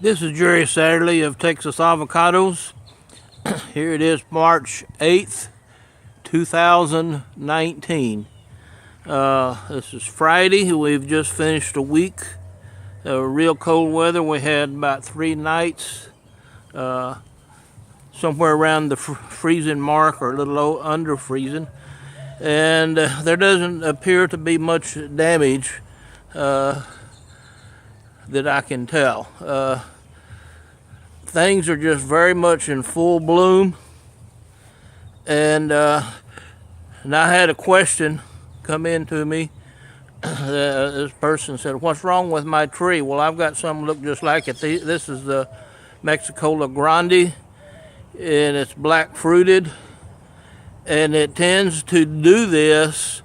This is Jerry Satterley of Texas Avocados. Here it is, March 8th, 2019. This is Friday. We've just finished a week of real cold weather. We had about 3 nights, somewhere around the freezing mark or a little under freezing. And there doesn't appear to be much damage that I can tell. Things are just very much in full bloom. And I had a question come in to me. This person said, "What's wrong with my tree?" Well, I've got something look just like it. This is the Mexicola Grande, and it's black fruited. And it tends to do this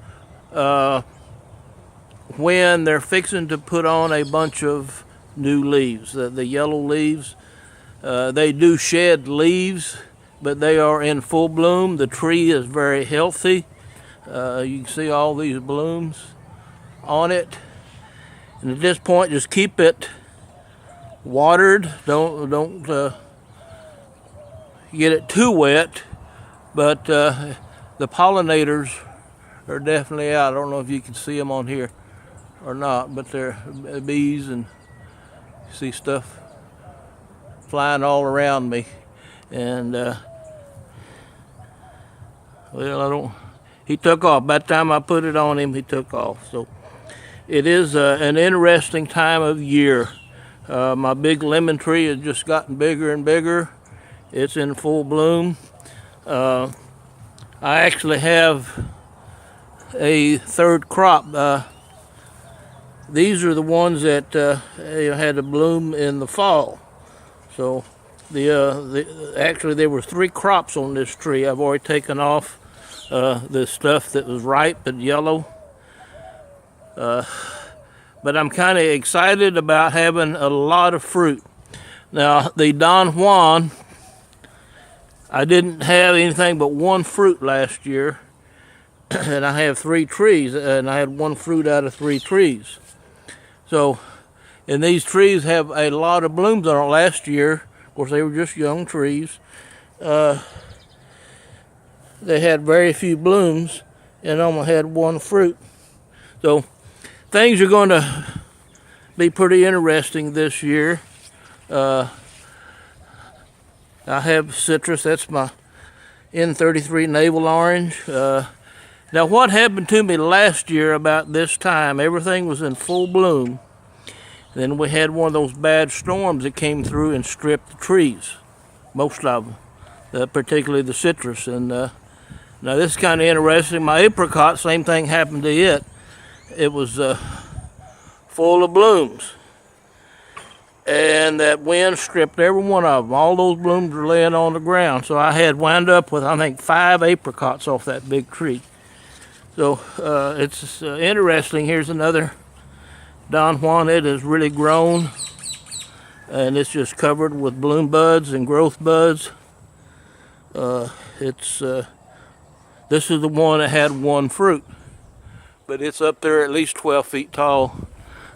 when they're fixing to put on a bunch of new leaves. The yellow leaves, they do shed leaves, but they are in full bloom. The tree is very healthy. You can see all these blooms on it. And at this point, just keep it watered. Don't get it too wet, but the pollinators are definitely out. I don't know if you can see them on here or not, but they're bees, and you see stuff flying all around me. And well, he took off. By the time I put it on him, he took off. So it is an interesting time of year. My big lemon tree has just gotten bigger and bigger. It's in full bloom. I actually have a third crop. These are the ones that had to bloom in the fall. So actually there were 3 crops on this tree. I've already taken off the stuff that was ripe and yellow. But I'm kind of excited about having a lot of fruit. Now, the Don Juan, I didn't have anything but 1 fruit last year. And I have 3 trees, and I had 1 fruit out of 3 trees. So, and these trees have a lot of blooms on it. Last year, of course, they were just young trees. They had very few blooms and only had 1 fruit. So, things are going to be pretty interesting this year. I have citrus. That's my N33 navel orange. Now, what happened to me last year about this time, everything was in full bloom. Then we had one of those bad storms that came through and stripped the trees, most of them, particularly the citrus. And now this is kind of interesting. My apricot, same thing happened to it. It was full of blooms. And that wind stripped every one of them. All those blooms were laying on the ground. So I had wound up with, I think, 5 apricots off that big tree. So it's interesting. Here's another Don Juan. It has really grown, and it's just covered with bloom buds and growth buds. This is the one that had 1 fruit, but it's up there at least 12 feet tall.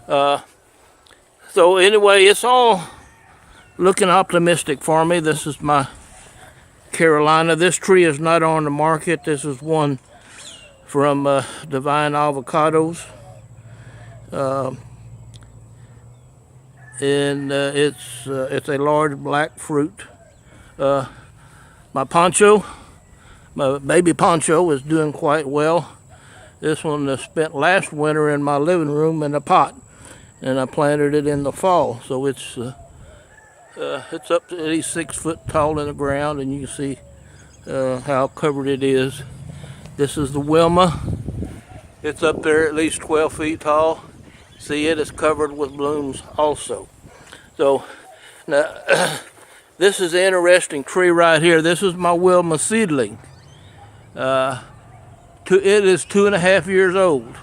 So anyway, it's all looking optimistic for me. This is my Carolina. This tree is not on the market. This is one from Divine Avocados. And it's a large black fruit. My baby poncho is doing quite well. This one spent last winter in my living room in a pot, and I planted it in the fall. So it's up to at least 6 foot tall in the ground, and you can see how covered it is. This is the Wilma. It's up there at least 12 feet tall. See, it is covered with blooms also. So now this is an interesting tree right here. This is my Wilma seedling. It is 2.5 years old.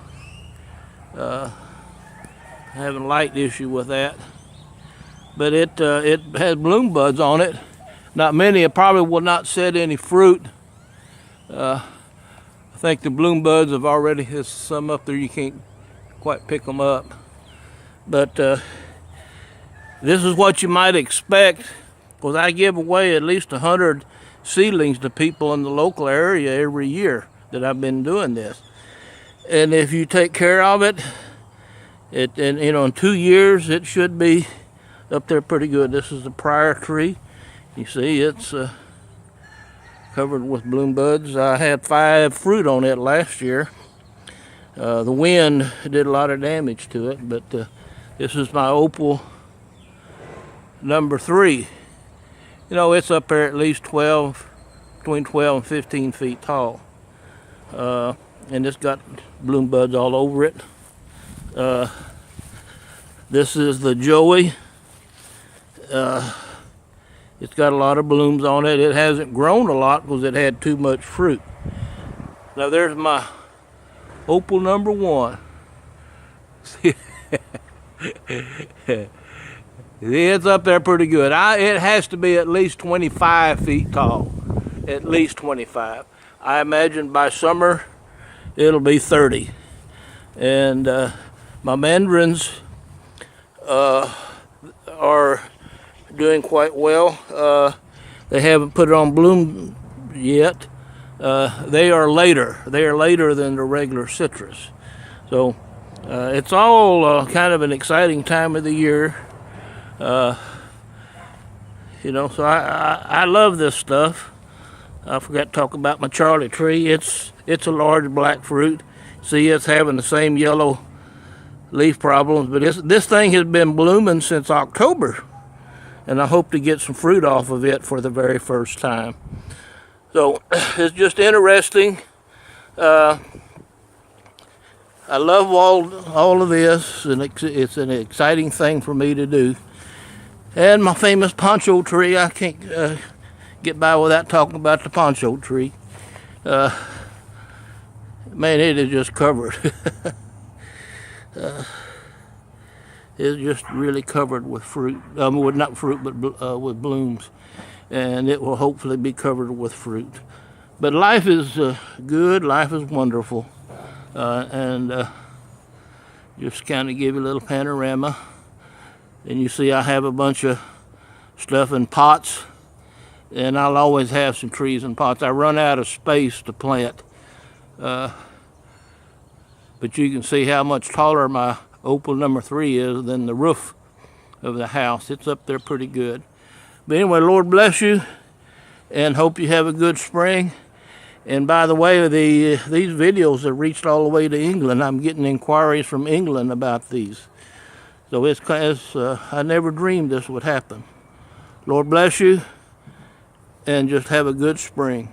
Having a light issue with that, but it has bloom buds on it. Not many. It probably will not set any fruit. I think the bloom buds have already, there's some up there, you can't quite pick them up. But This is what you might expect, because I give away at least 100 seedlings to people in the local area every year that I've been doing this. And if you take care of it, in 2 years it should be up there pretty good. This is the prior tree. You see, it's covered with bloom buds. I had 5 fruit on it last year. The wind did a lot of damage to it, but this is my opal number 3. It's up there at least between 12 and 15 feet tall. And it's got bloom buds all over it. This is the Joey. It's got a lot of blooms on it. It hasn't grown a lot because it had too much fruit. Now there's my opal number 1. It's up there pretty good. It has to be at least 25 feet tall. At least 25. I imagine by summer it'll be 30. And my mandarins are doing quite well. They haven't put it on bloom yet. They are later. They are later than the regular citrus. So it's all kind of an exciting time of the year. So I love this stuff. I forgot to talk about my Charlie tree. It's a large black fruit. See, it's having the same yellow leaf problems, but this thing has been blooming since October, and I hope to get some fruit off of it for the very first time. So it's just interesting. I love all of this, and it's an exciting thing for me to do. And my famous poncho tree, I can't get by without talking about the poncho tree. Man, it is just covered. It's just really covered with fruit. With not fruit, but with blooms. And it will hopefully be covered with fruit. But life is good. Life is wonderful. And just kind of give you a little panorama. And you see I have a bunch of stuff in pots. And I'll always have some trees in pots. I run out of space to plant. But you can see how much taller my opal number 3 is than the roof of the house. It's up there pretty good. But anyway, Lord bless you, and hope you have a good spring. And by the way, these videos have reached all the way to England. I'm getting inquiries from England about these. So I never dreamed this would happen. Lord bless you, and just have a good spring.